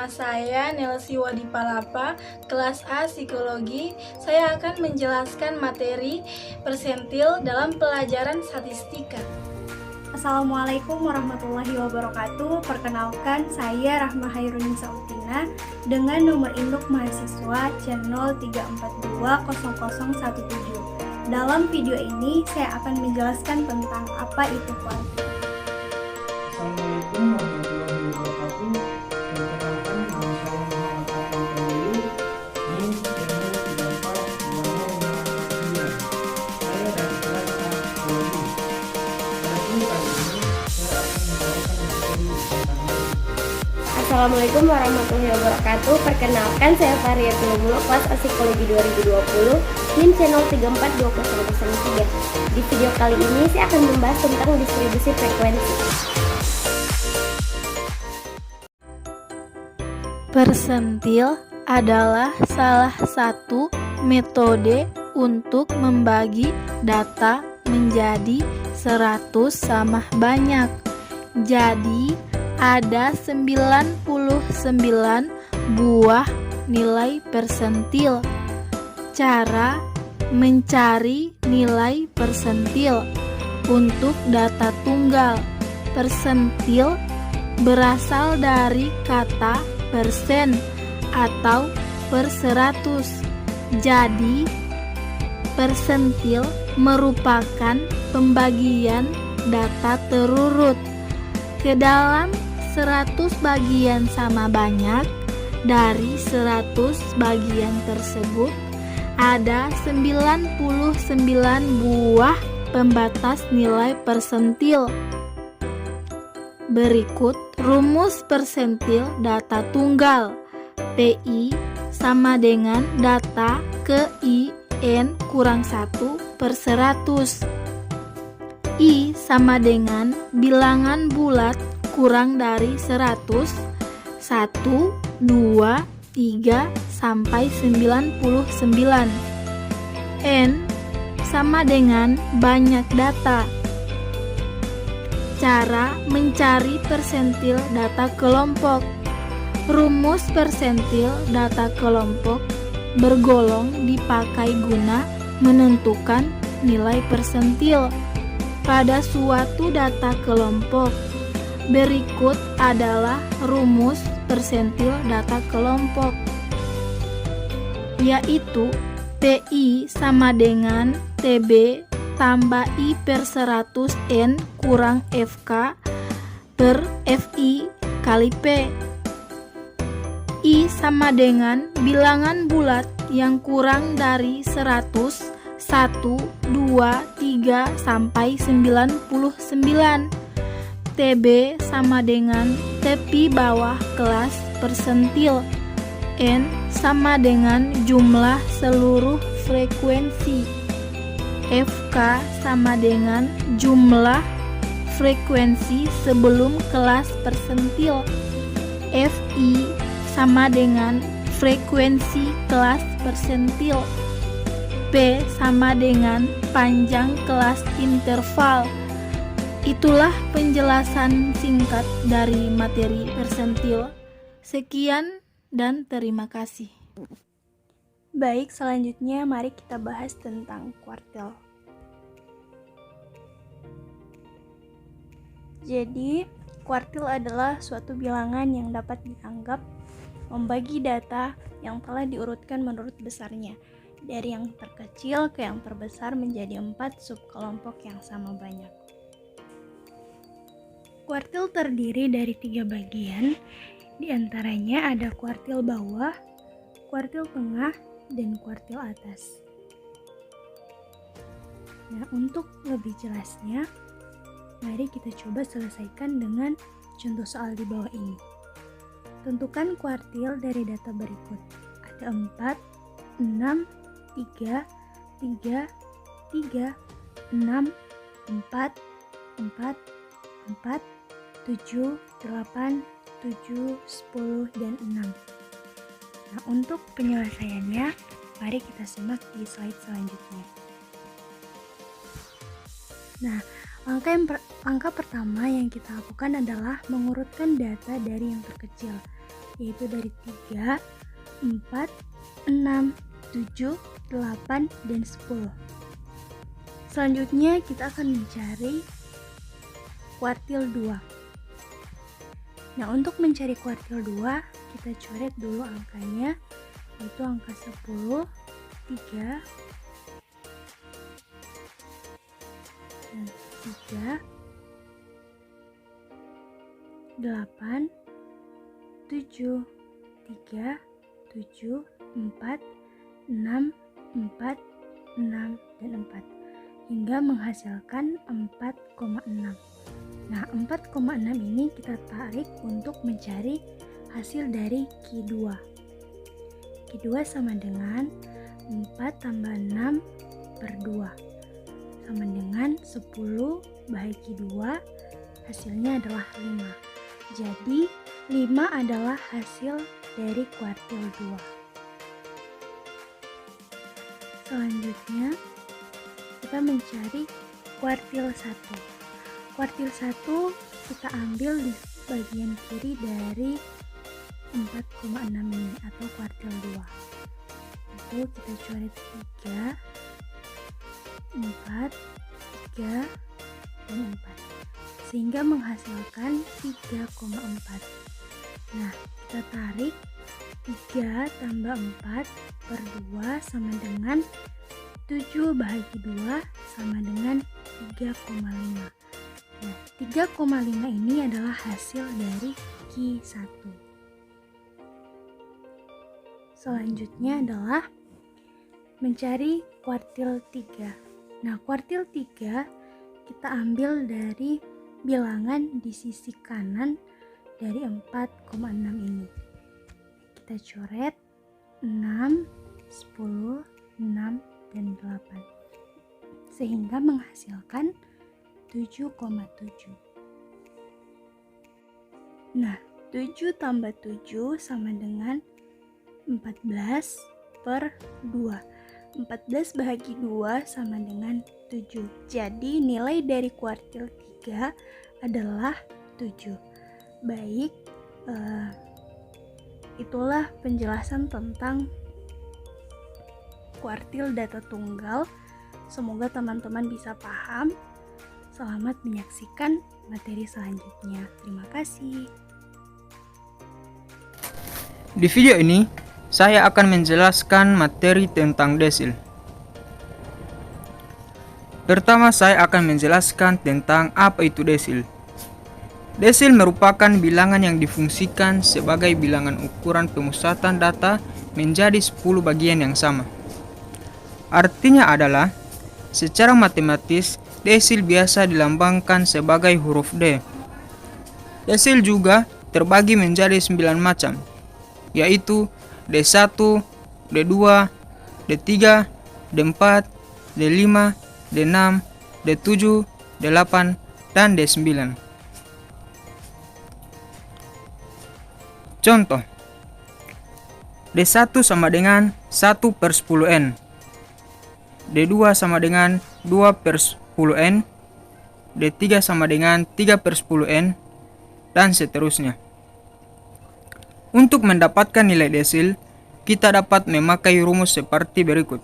Nama saya Nelsi Wadipalapa, kelas A Psikologi. Saya akan menjelaskan materi persentil dalam pelajaran statistika. Assalamualaikum warahmatullahi wabarakatuh. Perkenalkan, saya Rahma Hairunisa Utina dengan nomor induk mahasiswa C03420017. Dalam video ini saya akan menjelaskan tentang apa itu kuantum. Assalamualaikum warahmatullahi wabarakatuh. Perkenalkan, nama saya Muhammad Afan Tawili, NIM channel 342059. Saya dari kelas A Psikologi. Adapun kali ini saya akan membawakan materi tentang NIM. Assalamualaikum warahmatullahi wabarakatuh. Perkenalkan, saya Fariyatul Muluk, kelas A Psikologi 2020, NIM channel 342003. Di video kali ini saya akan membahas tentang distribusi frekuensi. Persentil adalah salah satu metode untuk membagi data menjadi 100 sama banyak. Jadi ada 99 buah nilai persentil. Cara mencari nilai persentil untuk data tunggal. Persentil berasal dari kata persen atau per 100. Jadi, persentil merupakan pembagian data terurut ke dalam 100 bagian sama banyak. Dari 100 bagian tersebut ada 99 buah pembatas nilai persentil. Berikut rumus persentil data tunggal. PI sama dengan data ke I N kurang 1 per 100. I sama dengan bilangan bulat kurang dari 100, 1, 2, 3, sampai 99. N sama dengan banyak data. Cara mencari persentil data kelompok. Rumus persentil data kelompok bergolong dipakai guna menentukan nilai persentil pada suatu data kelompok. Berikut adalah rumus persentil data kelompok, yaitu PI sama dengan TB tambah I per 100 N kurang FK per FI kali P. I sama dengan bilangan bulat yang kurang dari 100, 1, 2, 3, sampai 99. TB sama dengan tepi bawah kelas persentil. N sama dengan jumlah seluruh frekuensi. FK sama dengan jumlah frekuensi sebelum kelas persentil. FI sama dengan frekuensi kelas persentil. P sama dengan panjang kelas interval. Itulah penjelasan singkat dari materi persentil. Sekian dan terima kasih. Baik, selanjutnya mari kita bahas tentang kuartil. Jadi, kuartil adalah suatu bilangan yang dapat dianggap membagi data yang telah diurutkan menurut besarnya, dari yang terkecil ke yang terbesar menjadi 4 subkelompok yang sama banyak. Kuartil terdiri dari 3 bagian, di antaranya ada kuartil bawah, kuartil tengah, dan kuartil atas. Nah, untuk lebih jelasnya, mari kita coba selesaikan dengan contoh soal di bawah ini. Tentukan kuartil dari data berikut. Ada 4, 6, 3, 3, 3, 6, 4, 4, 4, 7, 8, 7, 10, dan 6. Nah, untuk penyelesaiannya, mari kita simak di slide selanjutnya. Nah, langkah pertama yang kita lakukan adalah mengurutkan data dari yang terkecil. yaitu dari 3, 4, 6, 7, 8, dan 10. Selanjutnya kita akan mencari kuartil 2. Nah, untuk mencari kuartil 2, kita coret dulu angkanya, yaitu angka 10, 3, dan 3, 8, 7, 3, 7, 4, 6, 4, 6, dan 4, hingga menghasilkan 4,6. Nah, 4,6 ini kita tarik untuk mencari hasil dari Q2. Q2 sama dengan 4 tambah 6 per 2, sama dengan 10 bahagi Q2, hasilnya adalah 5. Jadi 5 adalah hasil dari kuartil 2. Selanjutnya kita mencari kuartil 1. Kuartil 1 kita ambil di bagian kiri dari 4,6 ini atau kuartil 2. Itu kita coret 3, 4, 3, dan 4, sehingga menghasilkan 3,4. Nah, kita tarik 3 tambah 4 per 2 sama dengan 7 bahagi 2 sama dengan 3,5. Nah, 3,5 ini adalah hasil dari Q1. Selanjutnya adalah mencari kuartil 3. Nah, kuartil 3 kita ambil dari bilangan di sisi kanan dari 4,6 ini. Kita coret 6, 10, 6, dan 8, sehingga menghasilkan 7,7. Nah, 7 tambah 7 sama dengan 14 per 2. 14 bahagi 2 sama dengan 7. Jadi nilai dari kuartil 3 adalah 7. Baik, itulah penjelasan tentang kuartil data tunggal. Semoga teman-teman bisa paham. Selamat menyaksikan materi selanjutnya. Terima kasih. Di video ini, saya akan menjelaskan materi tentang desil. Pertama, saya akan menjelaskan tentang apa itu desil. Desil merupakan bilangan yang difungsikan sebagai bilangan ukuran pemusatan data menjadi 10 bagian yang sama. Artinya adalah, secara matematis, desil biasa dilambangkan sebagai huruf D. Desil juga terbagi menjadi 9 macam, yaitu D1, D2, D3, D4, D5, D6, D7, D8, dan D9. Contoh, D1 sama dengan 1 per 10N, D2 sama dengan 2 per 10N, D3 sama dengan 3 per 10N, dan seterusnya. Untuk mendapatkan nilai desil, kita dapat memakai rumus seperti berikut.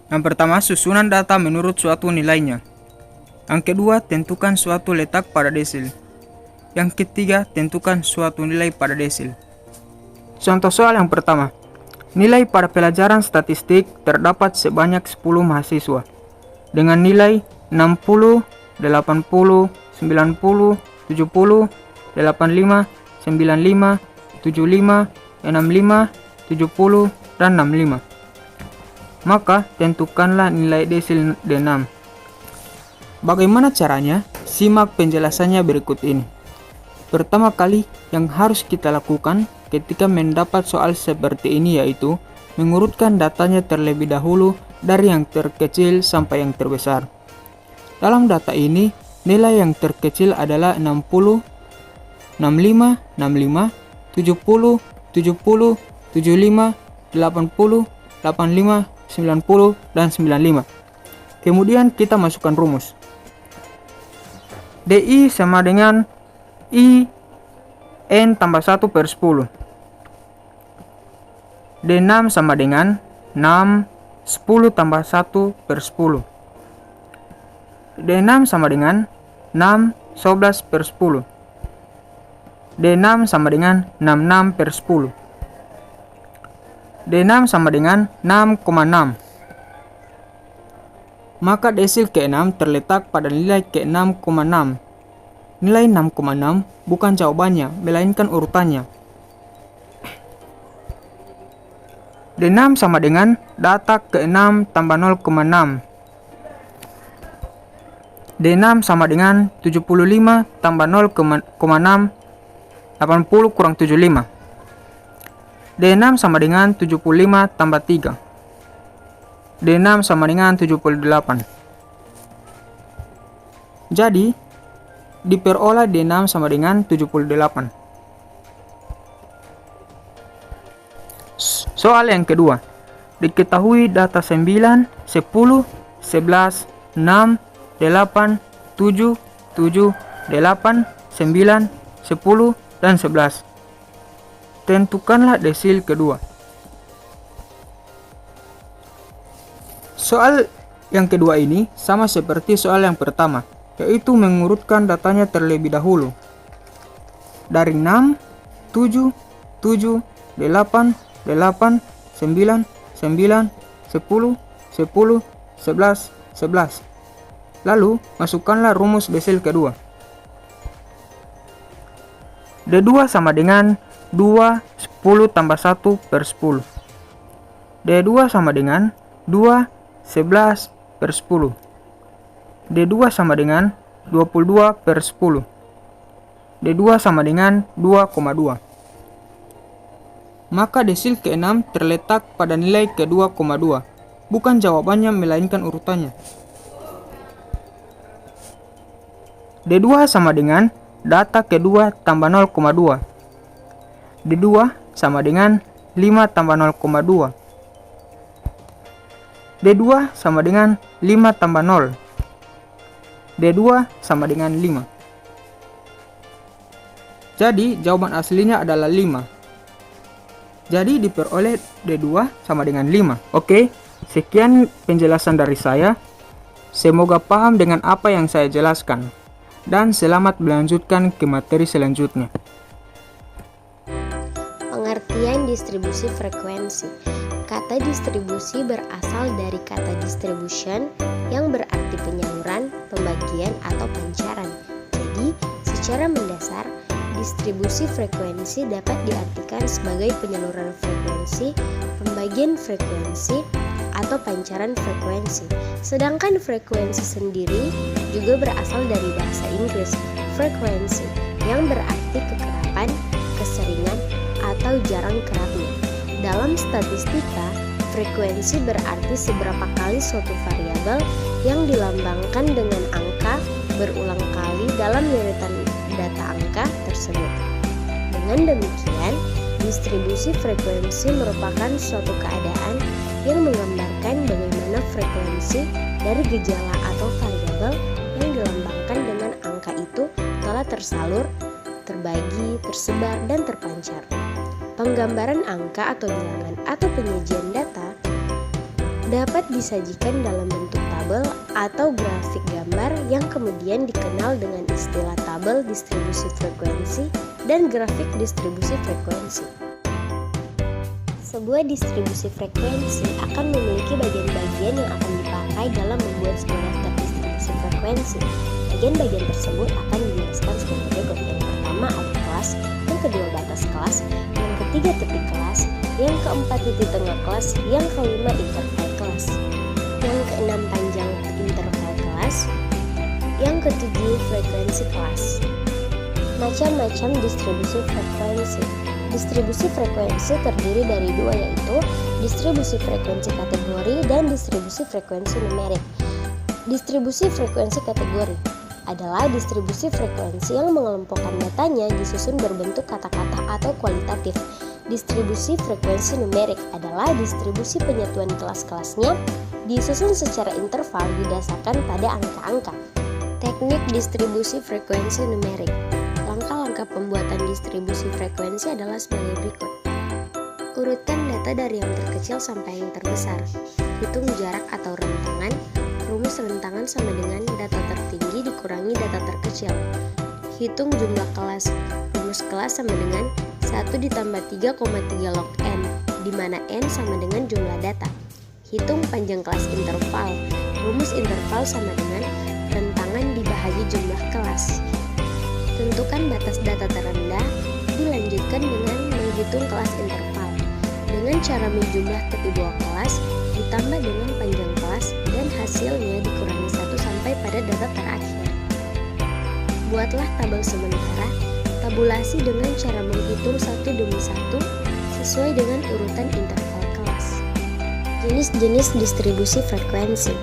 Yang pertama, susunan data menurut suatu nilainya. Yang kedua, tentukan suatu letak pada desil. Yang ketiga, tentukan suatu nilai pada desil. Contoh soal yang pertama. Nilai pada pelajaran statistik terdapat sebanyak 10 mahasiswa dengan nilai 60, 80, 90, 70, 85, 95, 75, 65, 70, dan 65. Maka tentukanlah nilai desil D6. Bagaimana caranya? Simak penjelasannya berikut ini. Pertama kali yang harus kita lakukan ketika mendapat soal seperti ini yaitu mengurutkan datanya terlebih dahulu dari yang terkecil sampai yang terbesar. Dalam data ini, nilai yang terkecil adalah 60, 65, 65, 70, 70, 75, 80, 85, 90, dan 95. Kemudian kita masukkan rumus. DI sama dengan I N tambah 1 per 10. D6 sama dengan 6, 10 tambah 1 per 10. D6 sama dengan 6, 11 per 10. D6 sama dengan 66 per 10. D6 sama dengan 6,6. Maka desil ke-6 terletak pada nilai ke-6,6. Nilai 6,6 bukan jawabannya, melainkan urutannya. D6 sama dengan data ke-6 tambah 0,6. D6 sama dengan 75 tambah 0,6, 80 kurang 75. D6 sama dengan 75 tambah 3. D6 sama dengan 78. Jadi, diperoleh D6 sama dengan 78. Soal yang kedua. Diketahui data 9, 10, 11, 6, 8, 7, 7, 8, 9, 10, dan 11. Tentukanlah desil kedua. Soal yang kedua ini sama seperti soal yang pertama, yaitu mengurutkan datanya terlebih dahulu. Dari 6, 7, 7, 8, 8, 9, 9, 10, 10, 11, 11. Lalu, masukkanlah rumus desil kedua. D2 sama dengan 2, 10 tambah 1 per 10. D2 sama dengan 2, 11 per 10. D2 sama dengan 22 per 10. D2 sama dengan 2,2. Maka desil ke-6 terletak pada nilai ke-2,2. Bukan jawabannya, melainkan urutannya. D2 sama dengan data ke-2 tambah 0,2. D2 sama dengan 5 tambah 0,2. D2 sama dengan 5 tambah 0. D2 sama dengan 5. Jadi jawaban aslinya adalah 5. Jadi diperoleh D2 sama dengan 5. Oke, sekian penjelasan dari saya. Semoga paham dengan apa yang saya jelaskan. Dan selamat melanjutkan ke materi selanjutnya. Pengertian distribusi frekuensi. Kata distribusi berasal dari kata distribution yang berarti penyaluran, pembagian, atau pancaran. Jadi, secara mendasar, distribusi frekuensi dapat diartikan sebagai penyaluran frekuensi, pembagian frekuensi, atau pancaran frekuensi. Sedangkan frekuensi sendiri juga berasal dari bahasa Inggris frequency yang berarti kekerapan, keseringan, atau jarang kerapnya. Dalam statistika, frekuensi berarti seberapa kali suatu variabel yang dilambangkan dengan angka berulang kali dalam deretan data angka tersebut. Dengan demikian, distribusi frekuensi merupakan suatu keadaan yang menggambarkan bagaimana frekuensi dari gejala atau variabel yang dilambangkan dengan angka itu telah tersalur, terbagi, tersebar, dan terpancar. Penggambaran angka atau bilangan atau penyajian data dapat disajikan dalam bentuk tabel atau grafik gambar yang kemudian dikenal dengan istilah tabel distribusi frekuensi dan grafik distribusi frekuensi. Sebuah distribusi frekuensi akan memiliki bagian-bagian yang akan dipakai dalam membuat sebuah daftar distribusi frekuensi. Bagian-bagian tersebut akan dijelaskan sebagai berikut. Yang pertama ada kelas, yang kedua batas kelas, yang ketiga tepi kelas, yang keempat titik tengah kelas, yang kelima interval kelas, yang keenam panjang interval kelas, yang ketujuh frekuensi kelas. Macam-macam distribusi frekuensi. Distribusi frekuensi terdiri dari dua, yaitu distribusi frekuensi kategori dan distribusi frekuensi numerik. Distribusi frekuensi kategori adalah distribusi frekuensi yang mengelompokkan datanya disusun berbentuk kata-kata atau kualitatif. Distribusi frekuensi numerik adalah distribusi penyatuan kelas-kelasnya disusun secara interval didasarkan pada angka-angka. Teknik distribusi frekuensi numerik. Langkah-langkah pembuatan distribusi frekuensi adalah sebagai berikut. Urutkan data dari yang terkecil sampai yang terbesar. Hitung jarak atau rentangan. Rumus rentangan sama dengan data tertinggi dikurangi data terkecil. Hitung jumlah kelas. Rumus kelas sama dengan 1 ditambah 3,3 log n, di mana n sama dengan jumlah data. Hitung panjang kelas interval. Rumus interval sama dengan rentangan dibahagi jumlah kelas. Tentukan batas data terendah, dilanjutkan dengan menghitung kelas interval. Dengan cara menjumlah tepi bawah kelas, ditambah dengan panjang kelas, dan hasilnya dikurangi 1 sampai pada data terakhir. Buatlah tabel sementara, tabulasi dengan cara menghitung satu demi satu sesuai dengan urutan interval kelas. Jenis-jenis distribusi frekuensi.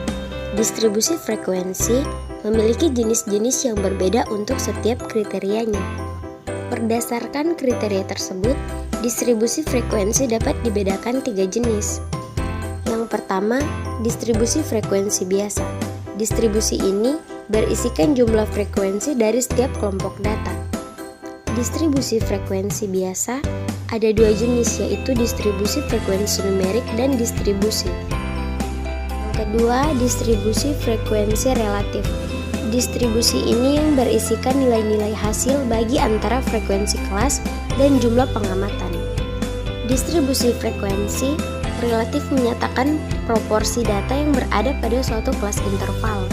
Distribusi frekuensi memiliki jenis-jenis yang berbeda untuk setiap kriterianya. Berdasarkan kriteria tersebut, distribusi frekuensi dapat dibedakan 3 jenis. Yang pertama, distribusi frekuensi biasa. Distribusi ini berisikan jumlah frekuensi dari setiap kelompok data. Distribusi frekuensi biasa ada 2 jenis, yaitu distribusi frekuensi numerik dan distribusi. Yang kedua, distribusi frekuensi relatif. Distribusi ini yang berisikan nilai-nilai hasil bagi antara frekuensi kelas dan jumlah pengamatan. Distribusi frekuensi relatif menyatakan proporsi data yang berada pada suatu kelas interval.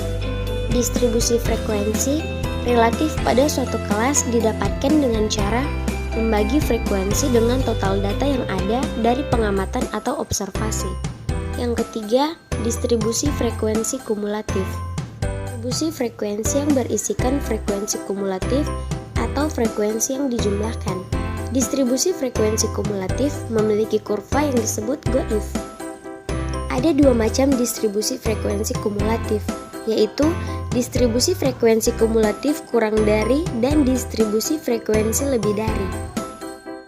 Distribusi frekuensi relatif pada suatu kelas didapatkan dengan cara membagi frekuensi dengan total data yang ada dari pengamatan atau observasi. Yang ketiga, distribusi frekuensi kumulatif. Distribusi frekuensi yang berisikan frekuensi kumulatif atau frekuensi yang dijumlahkan. Distribusi frekuensi kumulatif memiliki kurva yang disebut goif. Ada 2 macam distribusi frekuensi kumulatif, yaitu distribusi frekuensi kumulatif kurang dari dan distribusi frekuensi lebih dari.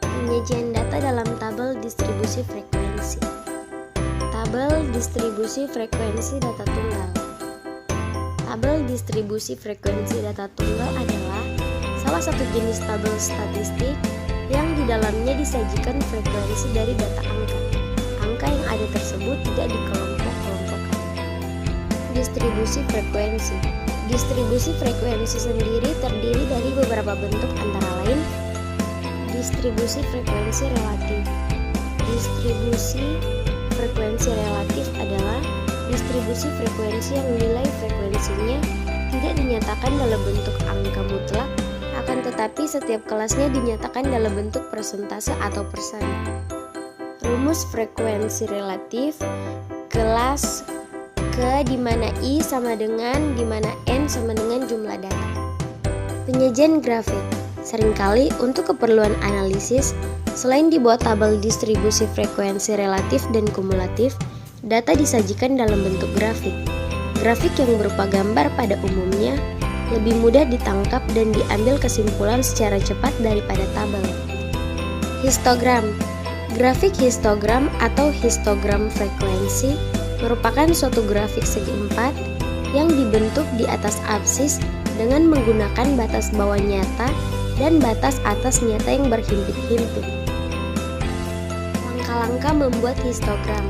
Penyajian data dalam tabel distribusi frekuensi. Tabel distribusi frekuensi data tunggal. Tabel distribusi frekuensi data tunggal adalah salah satu jenis tabel statistik yang di dalamnya disajikan frekuensi dari data angka. Angka yang ada tersebut tidak dikelompok-kelompokkan. Distribusi frekuensi. Distribusi frekuensi sendiri terdiri dari beberapa bentuk antara lain distribusi frekuensi relatif. Distribusi frekuensi relatif adalah distribusi frekuensi yang nilai frekuensinya tidak dinyatakan dalam bentuk angka mutlak, akan tetapi setiap kelasnya dinyatakan dalam bentuk persentase atau persen. Rumus frekuensi relatif kelas ke di mana I sama dengan di mana N sama dengan jumlah data. Penyajian grafik. Seringkali untuk keperluan analisis, selain dibuat tabel distribusi frekuensi relatif dan kumulatif, data disajikan dalam bentuk grafik. Grafik yang berupa gambar pada umumnya lebih mudah ditangkap dan diambil kesimpulan secara cepat daripada tabel. Histogram. Grafik histogram atau histogram frekuensi merupakan suatu grafik segi empat yang dibentuk di atas absis dengan menggunakan batas bawah nyata dan batas atas nyata yang berhimpit-himpit. Langkah-langkah membuat histogram.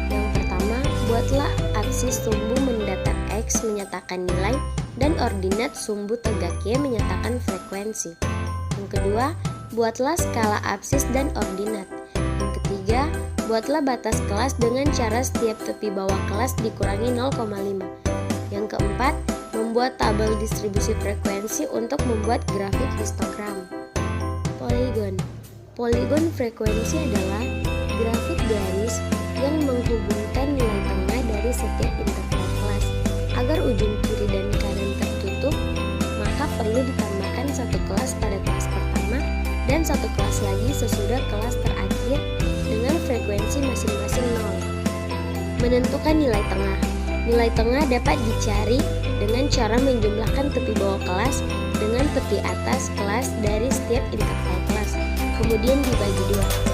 Yang pertama, buatlah absis sumbu mendatar X menyatakan nilai dan ordinat sumbu tegak Y menyatakan frekuensi. Yang kedua, buatlah skala absis dan ordinat. Yang ketiga, buatlah batas kelas dengan cara setiap tepi bawah kelas dikurangi 0,5. Yang keempat, membuat tabel distribusi frekuensi untuk membuat grafik histogram. Poligon. Poligon frekuensi adalah grafik garis yang menghubungkan nilai tengah dari setiap interval kelas. Agar ujung kiri dan kanan tertutup, maka perlu ditambahkan satu kelas pada kelas pertama dan satu kelas lagi sesudah kelas terakhir dengan frekuensi masing-masing 0. Menentukan nilai tengah. Nilai tengah dapat dicari dengan cara menjumlahkan tepi bawah kelas dengan tepi atas kelas dari setiap interval kelas, kemudian dibagi 2.